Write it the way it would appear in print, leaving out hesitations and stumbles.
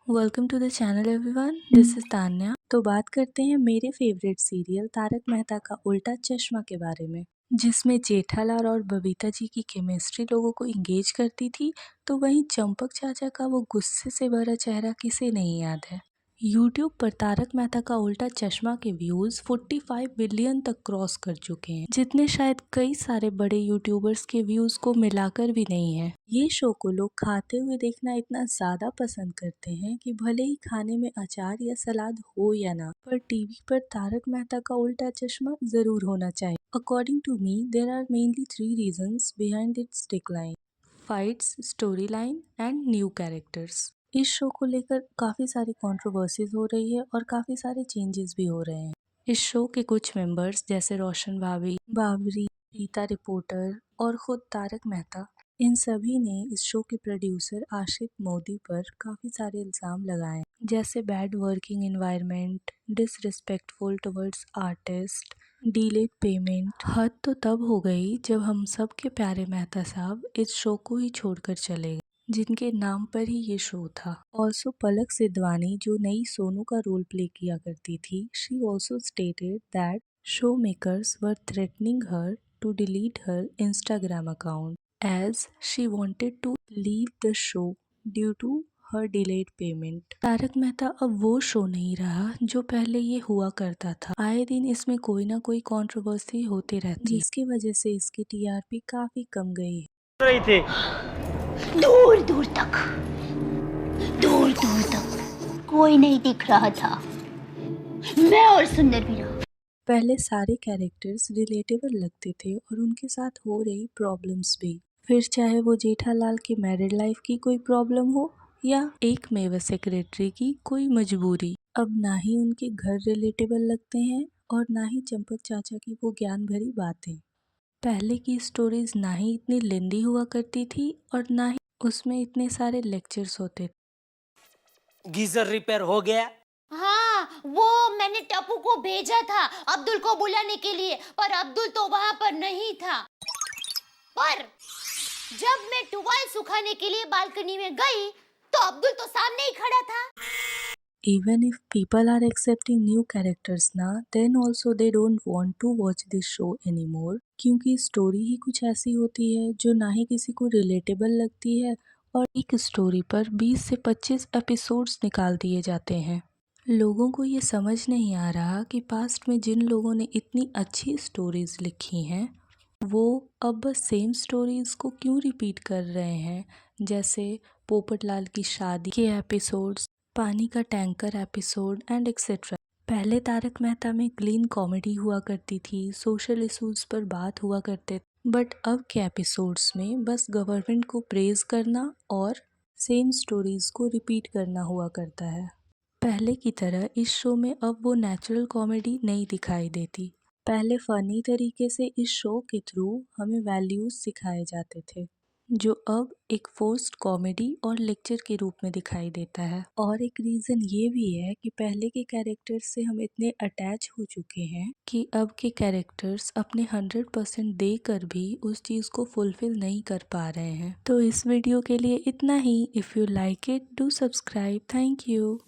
Welcome to the channel everyone, this is Tanya. तो बात करते हैं मेरे फेवरेट सीरियल तारक मेहता का उल्टा चश्मा के बारे में, जिसमें जेठालाल और बबीता जी की केमिस्ट्री लोगों को इंगेज करती थी। तो वहीं चंपक चाचा का वो गुस्से से भरा चेहरा किसे नहीं याद है। यूट्यूब पर तारक मेहता का उल्टा चश्मा के व्यूज 45 बिलियन तक क्रॉस कर चुके हैं, जितने शायद कई सारे बड़े यूट्यूबर्स के व्यूज को मिलाकर भी नहीं है। ये शो को लोग खाते हुए देखना इतना ज्यादा पसंद करते हैं कि भले ही खाने में अचार या सलाद हो या ना, पर टीवी पर तारक मेहता का उल्टा चश्मा जरूर होना चाहिए। According to me there are mainly 3 reasons behind its decline: fights, story line and new characters. इस शो को लेकर काफ़ी सारी कंट्रोवर्सीज हो रही है और काफ़ी सारे चेंजेस भी हो रहे हैं। इस शो के कुछ मेंबर्स जैसे रोशन भाभी, बाबरी, रीता रिपोर्टर और खुद तारक मेहता, इन सभी ने इस शो के प्रोड्यूसर आशिक मोदी पर काफ़ी सारे इल्ज़ाम लगाए हैं, जैसे bad working environment, disrespectful towards artist, delayed payment. हद तो तब हो गई जब हम सब के प्यारे मेहता साहब इस शो को ही छोड़कर चले गए, जिनके नाम पर ही ये शो था। ऑल्सो पलक सिद्धवानी, जो नई सोनू का रोल प्ले किया करती थी, she also stated that show makers were threatening her to delete her Instagram account as she wanted to leave the show due to her delayed payment. Tarak Mehta अब वो शो नहीं रहा जो पहले ये हुआ करता था। आए दिन इसमें कोई ना कोई कंट्रोवर्सी होती रहती, जिसकी वजह से इसकी टीआरपी काफी कम गई है। दूर दूर तक, दूर दूर तक कोई नहीं दिख रहा था। मैं और सुंदर वीरा। पहले सारे कैरेक्टर्स रिलेटेबल लगते थे और उनके साथ हो रही प्रॉब्लम्स भी, फिर चाहे वो जेठालाल की मैरिड लाइफ की कोई प्रॉब्लम हो या एक मेवा सेक्रेटरी की कोई मजबूरी। अब ना ही उनके घर रिलेटेबल लगते हैं और ना ही चंपक चाचा की वो ज्ञान भरी बातें। पहले की स्टोरीज ना ही इतनी लेंदी हुआ करती थी और ना ही उसमें इतने सारे लेक्चर्स होते थे। गीजर रिपेयर हो गया? हाँ, वो मैंने टप्पू को भेजा था अब्दुल को बुलाने के लिए, पर अब्दुल तो वहाँ पर नहीं था। पर जब मैं टुवाल सुखाने के लिए बालकनी में गई तो अब्दुल तो सामने ही खड़ा था। Even if people are accepting new characters now, then also they don't want to watch this show anymore, क्योंकि स्टोरी ही कुछ ऐसी होती है जो ना ही किसी को रिलेटेबल लगती है और एक स्टोरी पर 20 से 25 एपिसोड्स निकाल दिए जाते हैं। लोगों को ये समझ नहीं आ रहा कि पास्ट में जिन लोगों ने इतनी अच्छी स्टोरीज लिखी हैं वो अब बस सेम स्टोरीज को क्यों रिपीट कर रहे हैं, जैसे पोपटलाल की शादी के एपिसोड्स, पानी का टैंकर एपिसोड एंड एक्सेट्रा। पहले तारक मेहता में क्लीन कॉमेडी हुआ करती थी, सोशल इशूज़ पर बात हुआ करते थे, बट अब के एपिसोड्स में बस गवर्नमेंट को प्रेज करना और सेम स्टोरीज को रिपीट करना हुआ करता है। पहले की तरह इस शो में अब वो नेचुरल कॉमेडी नहीं दिखाई देती। पहले फ़नी तरीके से इस शो के थ्रू हमें वैल्यूज़ सिखाए जाते थे, जो अब एक फोर्स्ड कॉमेडी और लेक्चर के रूप में दिखाई देता है। और एक रीज़न ये भी है कि पहले के कैरेक्टर्स से हम इतने अटैच हो चुके हैं कि अब के कैरेक्टर्स अपने 100% देकर भी उस चीज़ को फुलफिल नहीं कर पा रहे हैं। तो इस वीडियो के लिए इतना ही। If you like it, do subscribe. Thank you.